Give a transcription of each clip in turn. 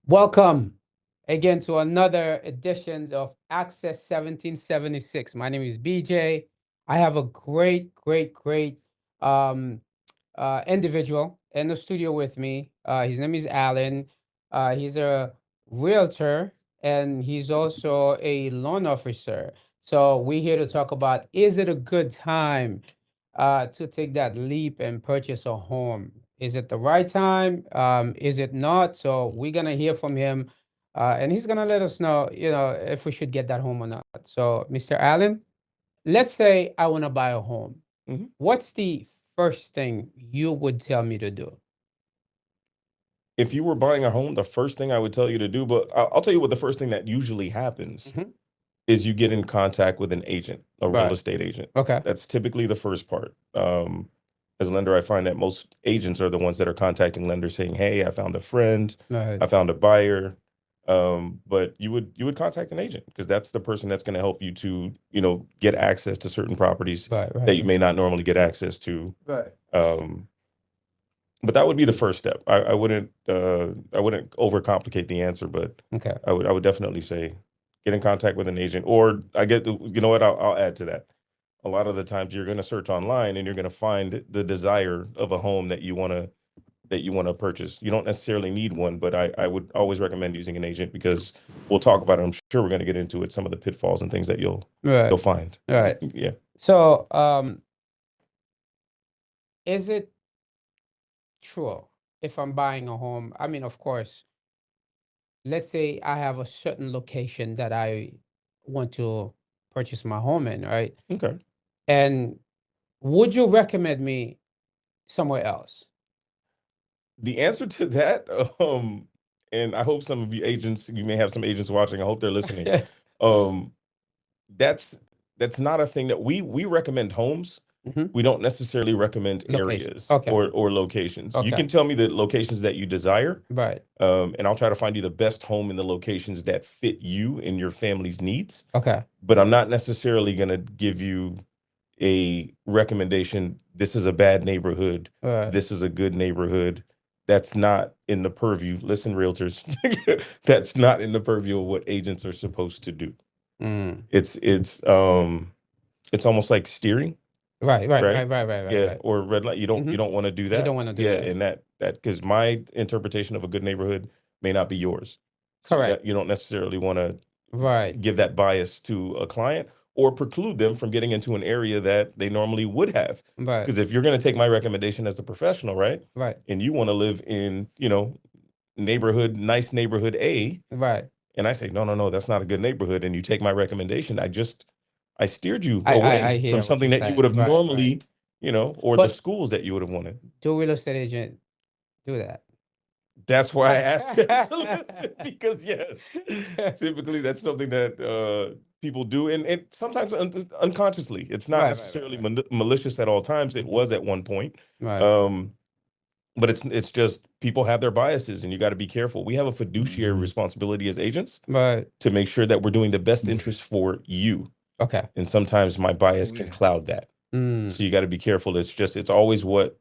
Welcome again to another edition of Access 1776. My name is BJ. I have a great um, individual in the studio with me. His name is Allan. He's a realtor and he's also a loan officer. So we're here to talk about, is it a good time to take that leap and purchase a home? Is it the right time? Is it not? So we're gonna hear from him, and he's gonna let us know, if we should get that home or not. So, Mr. Allan, let's say I want to buy a home. Mhm. What's the first thing you would tell me to do? If you were buying a home, the first thing I would tell you to do, but I'll tell you what the first thing that usually happens Hmm. is you get in contact with an agent, a real Right. estate agent. Okay. That's typically the first part. As a lender, I find that most agents are the ones that are contacting lenders saying, "Hey, I found a friend, Right. I found a buyer." But you would contact an agent because that's the person that's going to help you to get access to certain properties Right. that Right. you may not normally get access to. Right. Um, but that would be the first step. I wouldn't overcomplicate the answer, but Okay. I would definitely say get in contact with an agent. Or you know what, I'll add to that. A lot of the times you're going to search online and you're going to find the desire of a home that you want to purchase. You don't necessarily need one, but I would always recommend using an agent because we'll talk about it. I'm sure we're going to get into it, some of the pitfalls and things that you'll Right. find. Right. Yeah. So, is it true if I'm buying a home? I mean, of course, let's say I have a certain location that I want to purchase my home in, right? Okay. And would you recommend me somewhere else? The answer to that, and I hope some of you agents, you may have some agents watching. I hope they're listening. Um, that's that's not a thing that we recommend homes. Hmm. We don't necessarily recommend Location. areas Okay. or locations. You Okay. can tell me the locations that you desire, Right. and I'll try to find you the best home in the locations that fit you and your family's needs. Okay. But I'm not necessarily going to give you a recommendation. This is a bad neighborhood. Right. This is a good neighborhood. That's not in the purview. Listen, realtors, that's not in the purview of what agents are supposed to do. Mm. It's almost like steering, Right. Right. right? Right. Right. Right. Right. Yeah, Right. or red light. You don't Hmm. you don't want to do You don't that. want to do Yeah, that. and that because my interpretation of a good neighborhood may not be yours. So Correct. you don't necessarily want to Right. give that bias to a client or preclude them from getting into an area that they normally would have. Right. Because if you're going to take my recommendation as a professional, right, Right. and you want to live in, nice neighborhood A, Right. and I say, no, no, no, that's not a good neighborhood, and you take my recommendation, I steered you I away from hear what you're something that you would saying. have Right. Right. normally, or the But schools that you would have wanted. do real estate agent do that? That's why I asked them to listen because yes, typically that's something that people do, and sometimes unconsciously. It's not Right. Right. Right. necessarily Right. malicious at all times. It Hmm. was at one point, Right. um, but it's just people have their biases, and you got to be careful. We have a fiduciary responsibility as agents Right. to make sure that we're doing the best interest for you, Okay. and sometimes my bias can cloud that. Mm. So you got to be careful. It's always what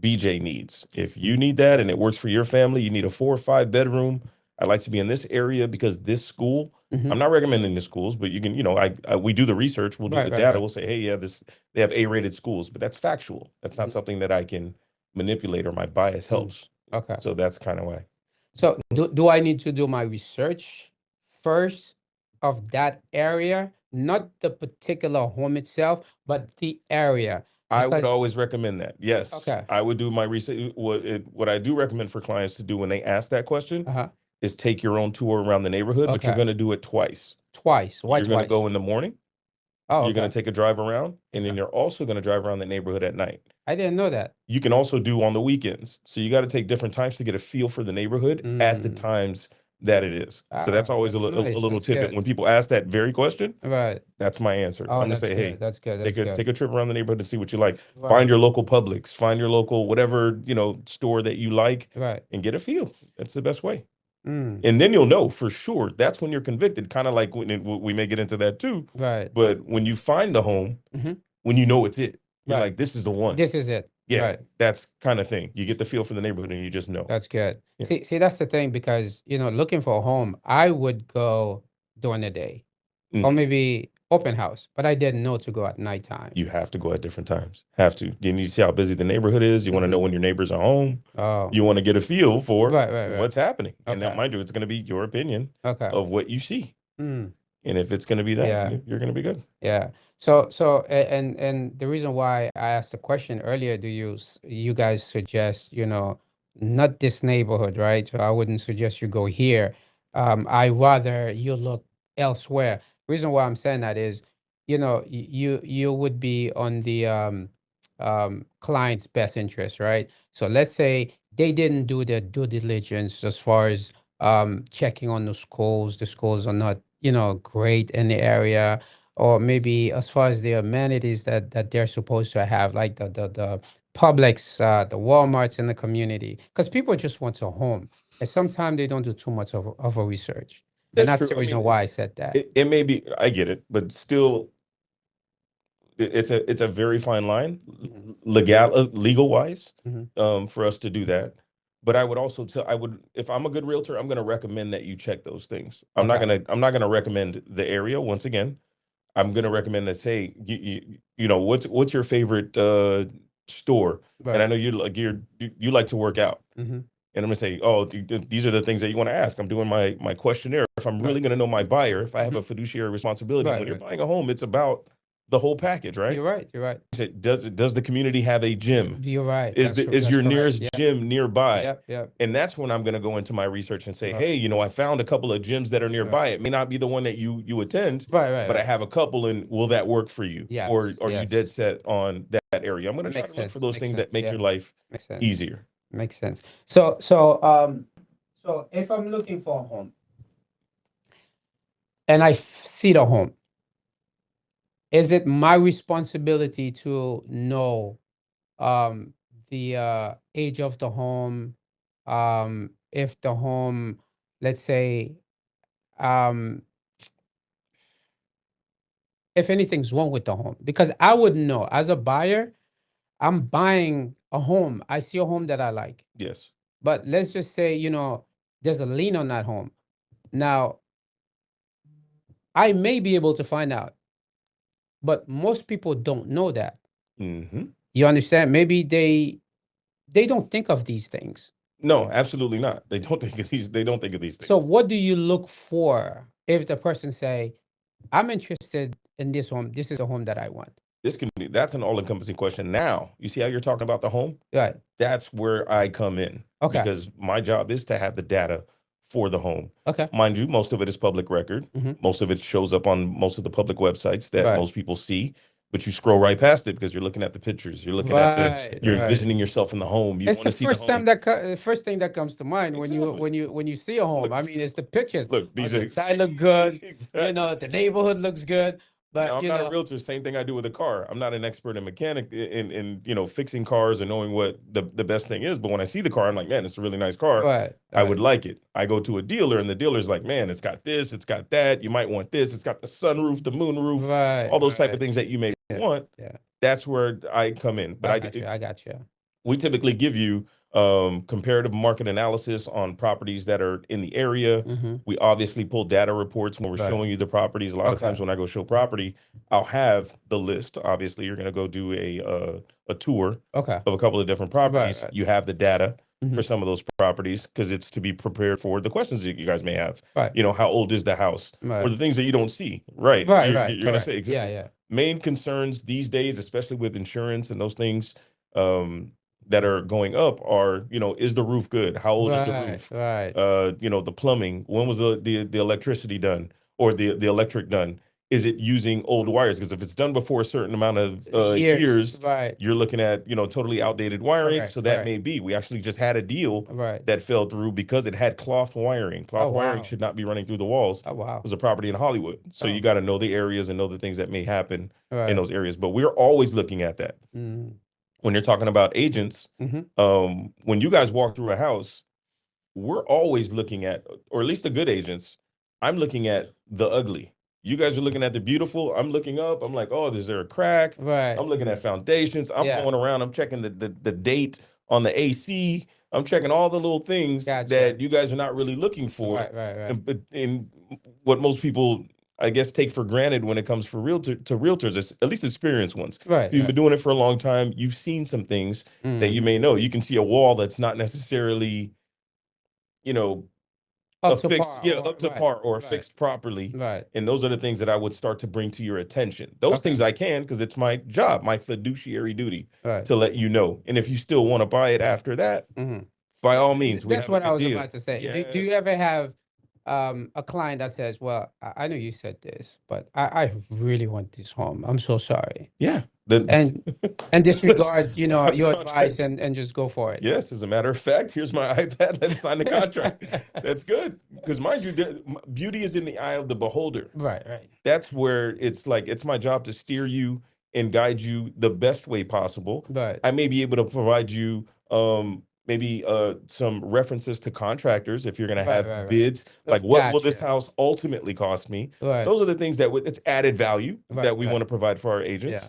BJ needs. If you need that and it works for your family, you need a 4 or 5 bedroom. I like to be in this area because this school. Hmm. I'm not recommending the schools, but you can, we do the research, we'll do Right. the Right. data, Right. we'll say, hey, yeah, they have A-rated schools, but that's factual. That's not Mhm. something that I can manipulate or my bias Mm. helps. Okay. So that's kind of why. So do I need to do my research first of that area, not the particular home itself, but the area? I would Because always recommend that. Yes, okay. I would do my research. What I do recommend for clients to do when they ask that question Uh-huh. is take your own tour around the neighborhood, but you're Okay. going to do it twice. Twice. Why You're going to twice? go in the morning. Oh, You're going okay. to take a drive around, and then Okay. you're also going to drive around the neighborhood at night. I didn't know that. You can also do on the weekends. So you got to take different times to get a feel for the neighborhood at the Mm. times that it is. So that's always That's a nice. little That's tidbit. good. When people ask that very question, Right. that's my answer. Oh, I'm gonna that's say, good. hey, That's good. That's take good. a trip around the neighborhood and see what you like. Find Right. your local Publix, find your local whatever store that you like, Right. and get a feel. That's the best way. Mm. And then you'll know for sure. That's when you're convicted. Kind of like we may get into that too. Right. But when you find the home, Hmm. when you know it's it, you're Right. like, this is the one. This is it. Yeah, Right. that's kind of thing. You get the feel for the neighborhood and you just know. That's good. Yeah. See, that's the thing because, looking for a home, I would go during the day or Mhm. maybe open house, but I didn't know to go at nighttime. You have to go at different times. Have to. You need to see how busy the neighborhood is. You want to know Hmm. when your neighbors are home. Oh, You want to get a feel for right, right, right. what's happening. And that, Okay. mind you, it's going to be your opinion Okay. of what you see. Mm, And if it's going to be that, yeah. then you're going to be good. Yeah. And the reason why I asked the question earlier, you guys suggest, not this neighborhood, right? So I wouldn't suggest you go here. I rather you look elsewhere. Reason why I'm saying that is, you would be on the client's best interest, right? So let's say they didn't do their due diligence as far as checking on the schools. The schools are not, great in the area, or maybe as far as the amenities that they're supposed to have, like the Publix, the Walmarts in the community, because people just want a home, and sometimes they don't do too much of a research, and That's that's true. the I mean, reason why I said that. it may be, I get it, but still, it's a very fine line, Hmm. legal wise, Hmm. for us to do that. But I would also tell, I would, if I'm a good realtor, I'm going to recommend that you check those things. Okay. I'm not gonna recommend the area once again. I'm gonna recommend that, say, what's your favorite store? And I Right. know you like to work out. Hmm. And I'm gonna say, oh, these are the things that you want to ask. I'm doing my questionnaire. If I'm Right. really gonna know my buyer, if I have Hmm. a fiduciary responsibility, Right. when you're Right. buying a home, it's about the whole package, right? You're right. You're right. Does the community have a gym? You're right. Is That's your correct. nearest Yep. gym nearby? Yep. Yep. And that's when I'm going to go into my research and say, Right. hey, I found a couple of gyms that are Right. nearby. It may not be the one that you attend, Right. Right. but I Right. have a couple, and will that work for you? Or Yes. are you dead Yes. set on that area? I'm going to try Makes to look for sense. those Makes things that sense. make Yeah. your life Makes sense. easier. Makes sense. So if I'm looking for a home and I see the home, is it my responsibility to know um the age of the home, if the home, let's say, um if anything's wrong with the home? Because I wouldn't know. As a buyer, I'm buying a home. I see a home that I like. Yes. But let's just say, there's a lien on that home. Now, I may be able to find out, but most people don't know that. Hmm. You understand? Maybe they don't think of these things. No, absolutely not. They don't think of these. They don't think of these So things. what do you look for if the person say, I'm interested in this home. This is a home that I want. That's an all-encompassing question. Now, you see how you're talking about the home? Right. That's where I come in, Okay. because my job is to have the data for the home. Okay. Mind you, most of it is public record. Hmm. Most of it shows up on most of the public websites that Right. most people see, but you scroll right past it because you're looking at the pictures. You're looking at Right. you're Right. envisioning yourself in the home. You It's want the to see the first time home. the first thing that comes to mind when you Exactly. when you when you see a home. Look, I mean, it's the pictures. look, Oh, the BJ. inside look good. Exactly. The neighborhood looks good. Now, But I'm not a realtor. Same thing I do with a car. I'm not an expert in mechanic in fixing cars and knowing what the best thing is. But when I see the car, I'm like, man, it's a really nice car. right, I would right, like it. I go to a dealer, and the dealer's like, man, it's got this, it's got that. You might want this. It's got the sunroof, the moonroof, right, all those type of right. things that you may Yeah, want. yeah. That's where I come in. But I got you. I got you. we typically give you comparative market analysis on properties that are in the area. Mm-hmm. We obviously pull data reports when we're Right. showing you the properties. A lot of Okay. times when I go show property, I'll have the list. Obviously, you're going to go do a tour Okay. of a couple of different Right. properties. Right. You have the data Mm-hmm. for some of those properties because it's to be prepared for the questions that you guys may have. Right. How old is the house, or Right. the things that you don't see. Right. Right. You're Right. going to Correct. say Yeah. Yeah. main concerns these days, especially with insurance and those things. Um, that are going up are, is the roof good? How old is the Right. roof? Right. The plumbing, when was the electricity done, or the electric done? Is it using old wires? Because if it's done before a certain amount of Years. years, Right. you're looking at, totally outdated wiring. Correct. So that Correct. may be. We actually just had a deal Right. that fell through because it had cloth wiring. Oh Cloth wiring wow. should not be running through the walls. Oh It wow. was a property in Hollywood. So you Oh. got to know the areas and know the things that may happen in Right. those areas. But we're always looking at that Mm-hmm. when you're talking about agents. Mm-hmm. When you guys walk through a house, we're always looking at, or at least the good agents, I'm looking at the ugly. You guys are looking at the beautiful. I'm looking up. I'm like, oh, is there a crack? Right. I'm looking at foundations. I'm Yeah. going around. I'm checking the date on the AC. I'm checking all the little things Gotcha. that you guys are not really looking for, Right. Right. Right. and what most people, I guess, take for granted when it comes for realtors, at least experienced ones. If Right. you've been Right. doing it for a long time, you've seen some things that Mm. you may know. You can see a wall that's not necessarily, you know, Up to affixed, par. yeah, Or up to right. par or Right. affixed properly. Right. And those are the things that I would start to bring to your attention. Those Okay. things I can, because it's my job, my fiduciary duty Right. to let you know. And if you still want to buy it after that, Hmm. by all means, we That's have a what I good was deal. about to say. Do you Yes. ever have a client that says, "Well, I know you said this, but I really want this home. I'm so sorry," Yeah. Then and disregard, sign the your advice contract. and just go for it. Yes, as a matter of fact, here's my iPad. Let's sign the contract. That's good. Because mind you, beauty is in the eye of the beholder. Right. Right. That's where it's like it's my job to steer you and guide you the best way possible. Right. I may be able to provide you maybe some references to contractors if you're going to Right. have Right. Right. bids, like what will this Gotcha. house ultimately cost me. Right. Those are the things that it's added value Right. that we want Right. to provide for our Yeah. agents.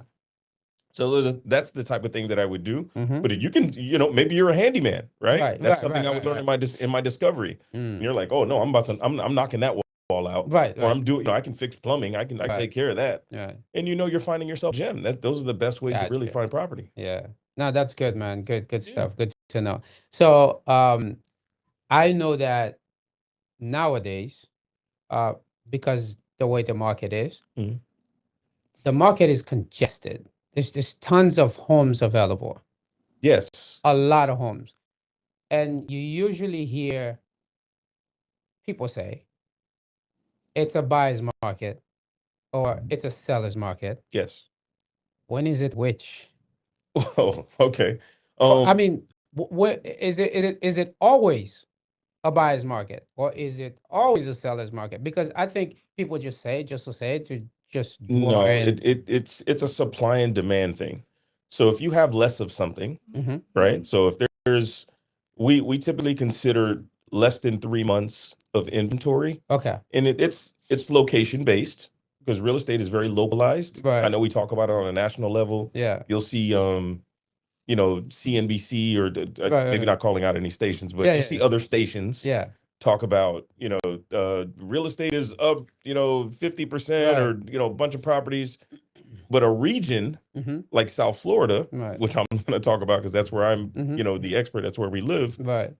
So that's the type of thing that I would do. Mm-hmm. But if you can, maybe you're a handyman, right? Right. That's Right. something Right. I would Right. learn Right. in my discovery. And Mm. you're like, oh no, I'm knocking that wall out, Right. or Right. I'm doing, I can fix plumbing, I can Right. take care of that, Right. and you're finding yourself a gem. Those are the best ways to really Gotcha. find property. Yeah. No, that's good, man. Good Yeah. stuff. Good to know. So, I know that nowadays, uh, because the way the market is, Mhm. the market is congested. There's tons of homes available, Yes. a lot of homes, and you usually hear people say it's a buyer's market or it's a seller's market. Yes. When is it which? Oh, okay. I Um, mean, what is it? Is it always a buyer's market or is it always a seller's market? Because I think people just say it just to say it to just draw no, in. it's a supply and demand thing. So if you have less of something, Hmm. right? So if there's we typically consider less than 3 months of inventory, Okay. and it's location based because real estate is very localized. I Right. know we talk about it on a national level. Yeah. You'll see CNBC or Right. Right. maybe Right. not calling out any stations, but Yeah. you'll Yeah. see Yeah. other stations Yeah. talk about real estate is up 50% Right. or a bunch of properties, but a region Mm-hmm. like South Florida, Right. which I'm going to talk about because that's where I'm Mm-hmm. the expert, that's where we live. Right.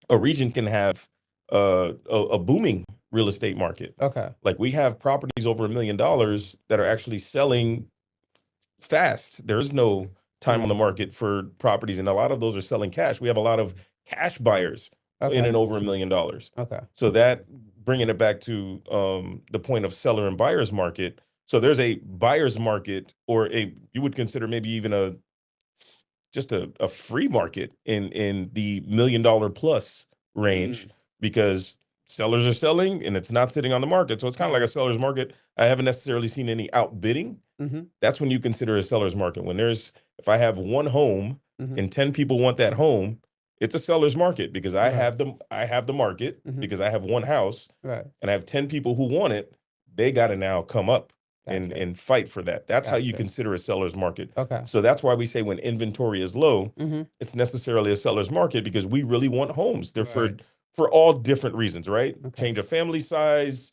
A region can have a booming real estate market. Okay. Like we have properties over $1 million that are actually selling fast. There's no time on the Mm. market for properties, and a lot of those are selling cash. We have a lot of cash buyers in Okay. and over $1 million. Okay. So that bringing it back to the point of seller and buyer's market. So there's a buyer's market, or you would consider maybe even just a free market in the $1 million plus range, Mm. because sellers are selling and it's not sitting on the market. So it's kind of like a Right. seller's market. I haven't necessarily seen any outbidding. Mm-hmm. That's when you consider a seller's market. If I have one home Mm-hmm. and 10 people want that home, it's a seller's market because Right. I have the market Mm-hmm. because I have one house Right. and I have 10 people who want it. They got to now come up and Gotcha. fight for that. That's how you Gotcha. consider a seller's market. Okay. So that's why we say when inventory is low, Mm-hmm. it's necessarily a seller's market because we really want homes. They're Right. for all different reasons, right? Okay. Change of family size,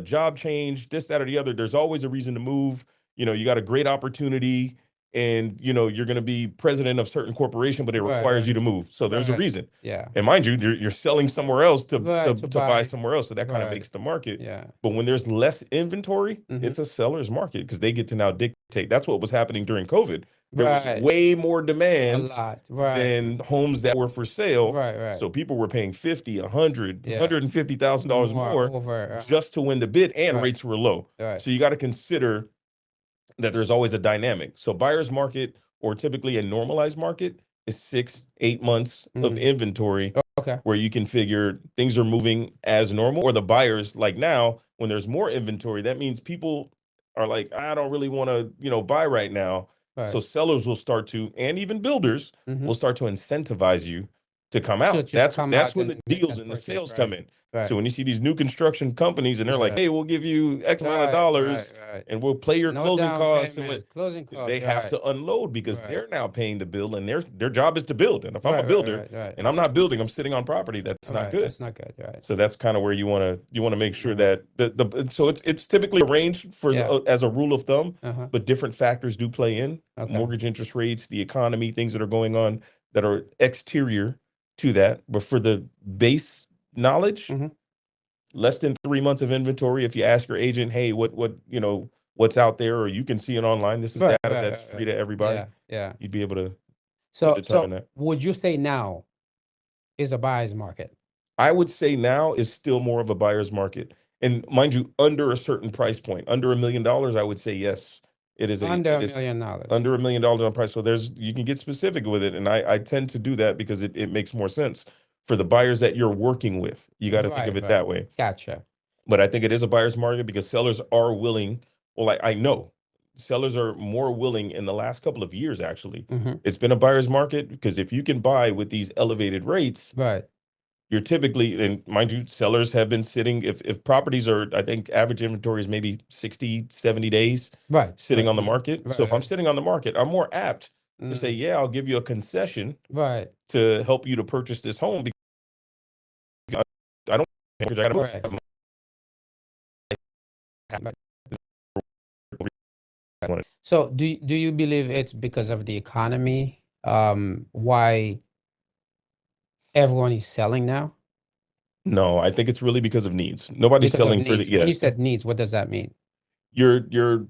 job change, this, that, or the other. There's always a reason to move. You got a great opportunity, and you're going to be president of certain corporation, but it Right. requires you Right. to move. So there's a Right. reason. Yeah. And mind you, you're selling somewhere else to Right. To buy buy. somewhere else. So that kind of Right. makes the market. Yeah. But when there's less inventory, Mm-hmm. it's a seller's market because they get to now dictate. That's what was happening during COVID. There was Right. way more A demand lot. Right. than homes that were for sale. Right. Right. So people were paying 50, 100, Yeah. $150,000 More more over. just to win the bid, and Right. rates were low. Right. So you got to consider that there's always a dynamic. So buyer's market, or typically a normalized market, is 6, 8 months of Mm. inventory Okay. where you can figure things are moving as normal. Or the buyers, like now, when there's more inventory, that means people are like, I don't really want to, buy right now. So Right. sellers will start to, and even builders Mm-hmm. will start to incentivize you to come to out. just come That's out when the and deals and the purchase, sales come right? in. So Right. when you see these new construction companies and they're like, Right. "Hey, we'll give you X amount of Right. Right. dollars Right. and we'll pay your No closing down costs," and payments, closing they costs. have Right. to unload because Right. they're now paying the bill, and their job is to build. And if I'm a Right. Right. builder Right. Right. and I'm not building, I'm sitting on property, that's not Right. good. That's not good. Right. So that's kind of where you want to make sure Uh-huh. that the so it's typically arranged for Yeah. as a rule of thumb, Uh-huh. but different factors do play in: Okay. mortgage interest rates, the economy, things that are going on that are exterior to that. But for the base knowledge, Mm-hmm. less than 3 months of inventory. If you ask your agent, "Hey, what's out there," or you can see it online. This is Right. data Right. that's Right. free Right. to everybody. Yeah. Yeah. You'd be able to So, determine that. would you say now is a buyer's market I would say now is still more of a buyer's market. And mind you, under a certain price point, under $1 million, I would say yes, under it a is million dollars? under $1 million on price. So you can get specific with it. And I tend to do that because it makes more sense for the buyers that you're working with. You got to think of Right. it Right. that way. Gotcha. But I think it is a buyer's market because sellers are willing, well, I know sellers are more willing in the last couple of years, actually. Mm-hmm. It's been a buyer's market because if you can buy with these elevated rates, Right. you're typically, and mind you, sellers have been sitting, if properties are, I think average inventory is maybe 60, 70 days Right. sitting Right. on the Mm-hmm. market. So Right. if I'm Right. sitting on the market, I'm more apt to say, Mm. yeah, I'll give you a concession Right. to help you to purchase this home because I don't, I gotta move. Right. Right. So, do you believe it's because of the economy? Why everyone is selling now? No, I think it's really because of needs. Nobody's Because of selling for needs. the, When yeah, you said needs, what does that mean? your your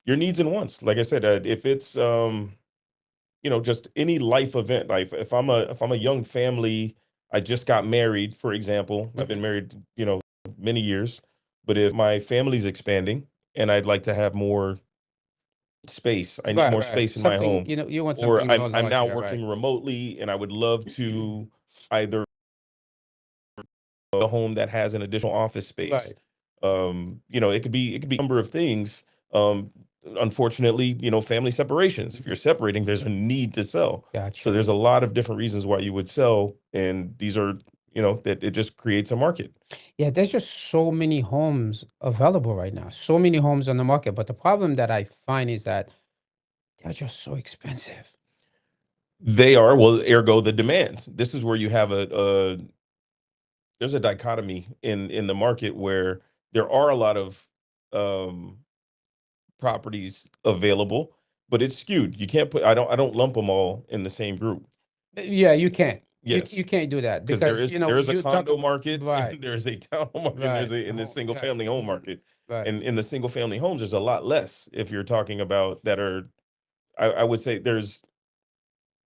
your needs and wants. Like I said, if it's just any life event, like if I'm a young family, I just got married, for example. I've Hmm. been married, many years. But if my family's expanding and I'd like to have more space, I need Right. more Right. space in my Something, home, you want or something more I'm now larger, right? working remotely and I would love to either a home that has an additional office space. Right. It could be a number of things. Um, Unfortunately, family separations. If Mhm. you're separating, there's a need to sell. So Gotcha. there's a lot of different reasons why you would sell, and these are, that it just creates a market. Yeah, there's just so many homes available right now. So many homes on the market. But the problem that I find is that they're just so expensive. They are, well, ergo the demand. This is where you have there's a dichotomy in the market where there are a lot of um properties available, but it's skewed. You can't put I don't lump them all in the same group. Yeah, you can't. You Yes, can't do that because there because is there is a you talk condo about market right, and there's a townhome market and there's right, a in the single right, family home mhm, market. right. And in the single family homes, there's a lot less if you're talking about that are I would say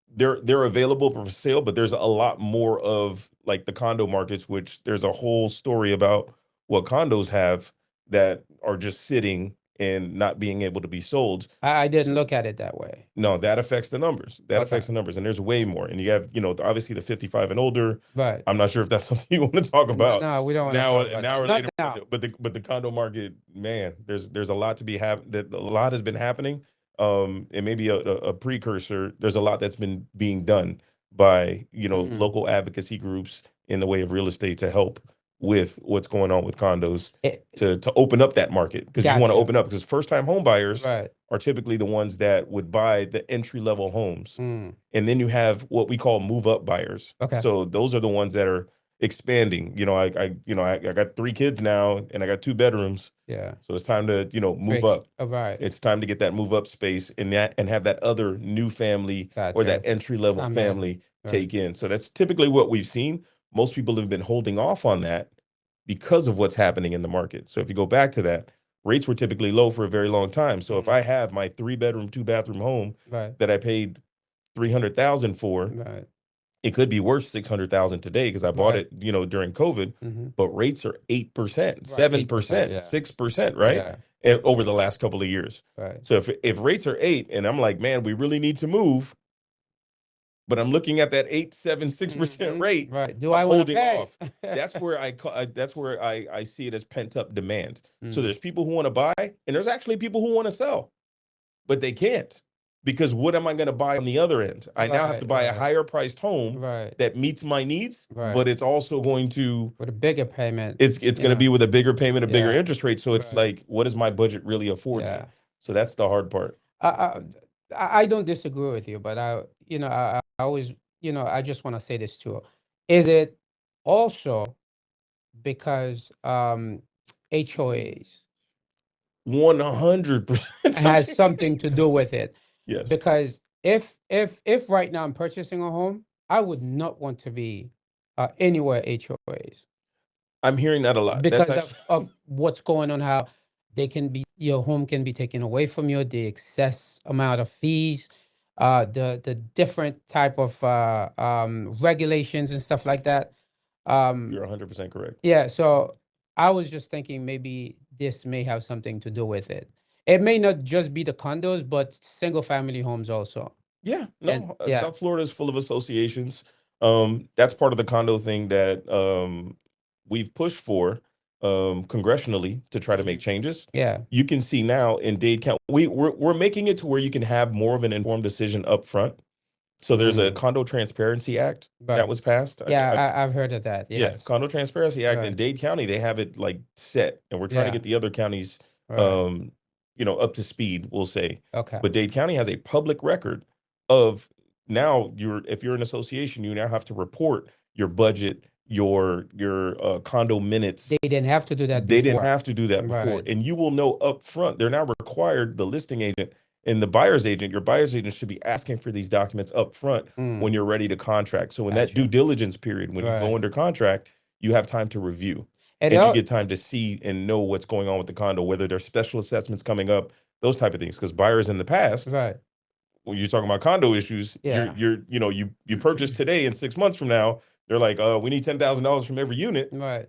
they're available for sale, but there's a lot more of like the condo markets, which there's a whole story about what condos have that are just sitting and not being able to be sold. I didn't look at it that way. No, that affects the numbers. That Okay, affects the numbers, and there's way more. And you have, obviously the 55 and older. right. I'm not sure if that's something you want to talk No, about no, we don't want to now, talk about now that. or Not later. But now. the condo market, man, there's a lot to be that a lot has been happening. And maybe a precursor. There's a lot that's been being done by Mm. local advocacy groups in the way of real estate to help with what's going on with condos to open up that market because you want to Gotcha. open up because first time home buyers Right. are typically the ones that would buy the entry level homes. Mm. And then you have what we call move up buyers. Okay. So those are the ones that are expanding. I got 3 kids now and I got 2 bedrooms. Yeah. So it's time to, move Fix. up. Right. It's time to get that move up space and have that other new family or that Gotcha. entry level Come in. family Right. take in. So that's typically what we've seen. Most people have been holding off on that because of what's happening in the market. So if you go back to that, rates were typically low for a very long time. So if Mm. I have my 3 bedroom, 2 bathroom home Right. that I paid 300,000 for, Right. it could be worth 600,000 today because I bought Right. it, during COVID. Mm-hmm. But rates are 8%, Right. 8%. 7%, Yeah. 6%, right? Yeah. And over the last couple of years. Right. So if rates are 8 and I'm like, man, we really need to move, but I'm looking at that 8, 7, 6% Mm-hmm. rate, Right. Do I'm I want to holding pay? off. That's where I see it as pent up demand. So Mm. there's people who want to buy and there's actually people who want to sell, but they can't because what am I going to buy on the other end? I now have to buy a Right. higher priced home Right. that meets my needs, Right. but it's also going to With a bigger payment, it's you going to be know. with a bigger payment, a bigger Yeah. interest rate. So it's Right. like, what does my budget really afford me? Yeah. So that's the hard part. I, I I don't disagree with you, but I always, I just want to say this too. Is it also because HOAs 100%. has something to do with it? Yes. Because if right now I'm purchasing a home, I would not want to be anywhere HOAs I'm hearing that a lot. That's because actually, of what's going on, how they can be, your home can be taken away from you, the excess amount of fees, the different type of regulations and stuff like that. you're 100% correct. Yeah, so I was just thinking maybe this may have something to do with it. It may not just be the condos, but single family homes also. Yeah, And no, yeah. South Florida is full of associations. That's part of the condo thing that we've pushed for congressionally to try to make changes. Yeah. You can see now in Dade County, we're making it to where you can have more of an informed decision up front. So there's a Mm. Condo Transparency Act that Right. was passed. Yeah, I've heard of that. Yeah, Yes. Condo Transparency Act in Right. Dade County, they have it like set, and we're trying to Yeah. get the other counties, Right. um, up to speed, we'll say. Okay. But Dade County has a public record of now if you're an association, you now have to report your budget, your condo minutes. They didn't have to do that They didn't before. have to do that before, Right. and you will know up front. They're now required, the listing agent and the buyer's agent, your buyer's agent should be asking for these documents up front when Mm. you're ready to contract. So in that due Gotcha. diligence period, when you go Right. under contract, you have time to review And and you get time to see and know what's going on with the condo, whether there's special assessments coming up, those type of things. Because buyers in the past, right. when you're talking about condo issues, Yeah. you purchase today and 6 months from now, they're like, we need $10,000 from every unit. Right.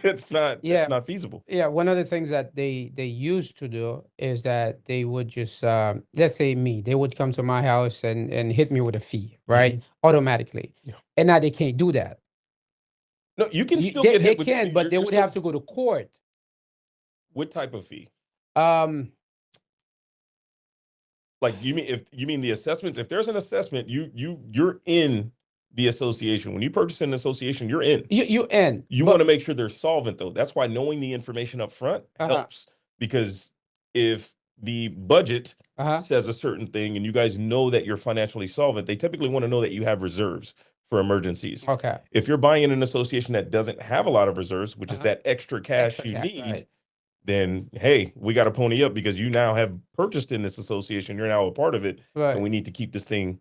It's Yeah. not feasible. Yeah. One of the things that they used to do is that they would just let's say me, they would come to my house and hit me with a fee, right? Automatically. Yeah. And now they can't do that. No, you can still They, get they hit with can, but they you're would still have to go to court. what type of fee? Um, Like you mean the assessments? If there's an assessment, you're in the association. When you purchase an association, you're in. you end, You want but to make sure they're solvent though. That's why knowing the information up front uh-huh, helps. Because if the budget uh-huh. says a certain thing and you guys know that you're financially solvent, they typically want to know that you have reserves for emergencies. Okay. If you're buying in an association that doesn't have a lot of reserves, which is that extra cash Extra you cash, need, right. then hey, we got to pony up because you now have purchased in this association. You're now a part of it, and Right. we need to keep this thing